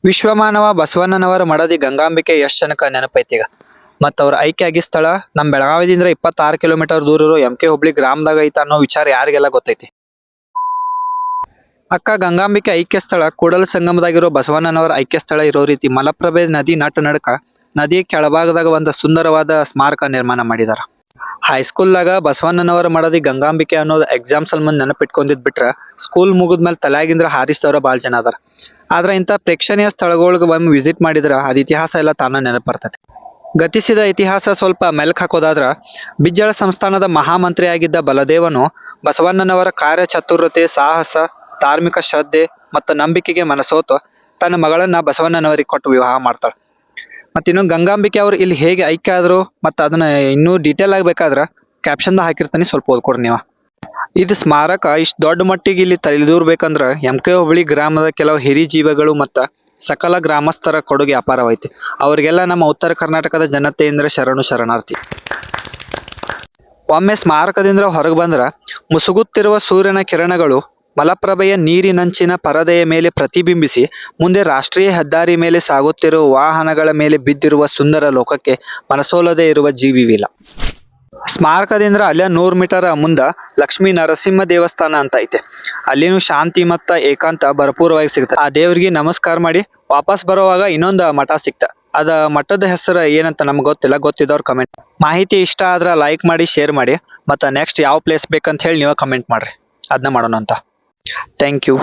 ವಿಶ್ವಮಾನವ ಬಸವಣ್ಣನವರ ಮಡದಿ ಗಂಗಾಂಬಿಕೆ ಎಷ್ಟ್ ಜನಕ ನೆನಪೈತಿಗ. ಮತ್ತ ಅವ್ರ ಐಕ್ಯಾಗಿ ಸ್ಥಳ ನಮ್ ಬೆಳಗಾವಿದಿಂದ 26 ಕಿಲೋಮೀಟರ್ ದೂರ ಇರೋ ಎಂ.ಕೆ. ಹುಬ್ಳಿ ಗ್ರಾಮದಾಗ ಐತ ಅನ್ನೋ ವಿಚಾರ ಯಾರಿಗೆಲ್ಲ ಗೊತ್ತೈತಿ. ಅಕ್ಕ ಗಂಗಾಂಬಿಕೆ ಐಕ್ಯ ಸ್ಥಳ ಕೂಡಲ ಸಂಗಮದಾಗಿರೋ ಬಸವಣ್ಣನವರ ಐಕ್ಯ ಸ್ಥಳ ಇರೋ ರೀತಿ ಮಲಪ್ರಭೆ ನದಿ ನಡುಕ ನದಿ ಕೆಳಭಾಗದಾಗ ಒಂದು ಸುಂದರವಾದ ಸ್ಮಾರಕ ನಿರ್ಮಾಣ ಮಾಡಿದಾರ. ಹೈಸ್ಕೂಲ್ದಾಗ ಬಸವಣ್ಣನವರ ಮಡದಿ ಗಂಗಾಂಬಿಕೆ ಅನ್ನೋದು ಎಕ್ಸಾಮ್ಸ್ ಅಲ್ಲಿ ಮುಂದೆ ನೆನಪಿಟ್ಕೊಂಡಿದ್ ಬಿಟ್ರ ಸ್ಕೂಲ್ ಮುಗಿದ್ಮೇಲೆ ತಲೆಯಾಗಿಂದ್ರ ಹಾರಿಸ್ತವ್ರ ಬಾಳ್ ಜನ ಅದಾರ. ಆದ್ರ ಇಂಥ ಪ್ರೇಕ್ಷಣೀಯ ಸ್ಥಳಗಳಿಗೆ ಒಮ್ಮೆ ವಿಸಿಟ್ ಮಾಡಿದ್ರ ಅದ್ ಇತಿಹಾಸ ಎಲ್ಲ ತಾನ ನೆನಪು ಬರ್ತೈತಿ. ಗತಿಸಿದ ಇತಿಹಾಸ ಸ್ವಲ್ಪ ಮೆಲ್ಕ್ ಹಾಕೋದಾದ್ರ ಬಿಜ್ಜಳ ಸಂಸ್ಥಾನದ ಮಹಾಮಂತ್ರಿಯಾಗಿದ್ದ ಬಲದೇವನು ಬಸವಣ್ಣನವರ ಕಾರ್ಯಚತುರತೆ, ಸಾಹಸ, ಧಾರ್ಮಿಕ ಶ್ರದ್ಧೆ ಮತ್ತು ನಂಬಿಕೆಗೆ ಮನಸೋತು ತನ್ನ ಮಗಳನ್ನ ಬಸವಣ್ಣನವರಿಗೆ ಕೊಟ್ಟು ವಿವಾಹ ಮಾಡ್ತಾಳ. ಮತ್ತ ಇನ್ನು ಗಂಗಾಂಬಿಕೆ ಅವ್ರು ಇಲ್ಲಿ ಹೇಗೆ ಐಕ್ಯ ಆದ್ರು ಮತ್ತ ಅದನ್ನ ಇನ್ನೂ ಡೀಟೇಲ್ ಆಗ್ಬೇಕಾದ್ರ ಕ್ಯಾಪ್ಷನ್ ಹಾಕಿರ್ತಾನೆ, ಸ್ವಲ್ಪ ಓದ್ಕೊಡ್ರಿ ನೀವು. ಇದು ಸ್ಮಾರಕ ಇಷ್ಟು ದೊಡ್ಡ ಮಟ್ಟಿಗೆ ಇಲ್ಲಿ ತಲೆದೂರ್ಬೇಕಂದ್ರ ಎಂ.ಕೆ. ಹುಬ್ಳಿ ಗ್ರಾಮದ ಕೆಲವು ಹಿರಿ ಜೀವಗಳು ಮತ್ತ ಸಕಲ ಗ್ರಾಮಸ್ಥರ ಕೊಡುಗೆ ಅಪಾರವೈತಿ. ಅವ್ರಿಗೆಲ್ಲ ನಮ್ಮ ಉತ್ತರ ಕರ್ನಾಟಕದ ಜನತೆಯಿಂದ ಶರಣಾರ್ಥಿ. ಒಮ್ಮೆ ಸ್ಮಾರಕದಿಂದ ಹೊರಗೆ ಬಂದ್ರ ಮುಸುಗುತ್ತಿರುವ ಸೂರ್ಯನ ಕಿರಣಗಳು ಮಲಪ್ರಭೆಯ ನೀರಿನಂಚಿನ ಪರದೆಯ ಮೇಲೆ ಪ್ರತಿಬಿಂಬಿಸಿ ಮುಂದೆ ರಾಷ್ಟ್ರೀಯ ಹೆದ್ದಾರಿ ಮೇಲೆ ಸಾಗುತ್ತಿರುವ ವಾಹನಗಳ ಮೇಲೆ ಬಿದ್ದಿರುವ ಸುಂದರ ಲೋಕಕ್ಕೆ ಮನಸೋಲದೆ ಇರುವ ಜೀವಿವಿಲ್ಲ. ಸ್ಮಾರಕದಿಂದ ಅಲ್ಲೇ 100 ಮೀಟರ್ ಮುಂದ ಲಕ್ಷ್ಮೀ ನರಸಿಂಹ ದೇವಸ್ಥಾನ ಅಂತ ಐತೆ. ಅಲ್ಲಿನೂ ಶಾಂತಿ ಮತ್ತ ಏಕಾಂತ ಭರಪೂರವಾಗಿ ಸಿಗ್ತದೆ. ಆ ದೇವ್ರಿಗೆ ನಮಸ್ಕಾರ ಮಾಡಿ ವಾಪಸ್ ಬರೋವಾಗ ಇನ್ನೊಂದು ಮಠ ಸಿಕ್ತ. ಅದ ಮಠದ ಹೆಸರು ಏನಂತ ನಮ್ಗೆ ಗೊತ್ತಿಲ್ಲ, ಗೊತ್ತಿದ್ದವ್ರು ಕಮೆಂಟ್. ಮಾಹಿತಿ ಇಷ್ಟ ಆದ್ರ ಲೈಕ್ ಮಾಡಿ, ಶೇರ್ ಮಾಡಿ, ಮತ್ತು ನೆಕ್ಸ್ಟ್ ಯಾವ ಪ್ಲೇಸ್ ಬೇಕಂತ ಹೇಳಿ ನೀವು ಕಮೆಂಟ್ ಮಾಡ್ರಿ, ಅದನ್ನ ಮಾಡೋಣ ಅಂತ. Thank you.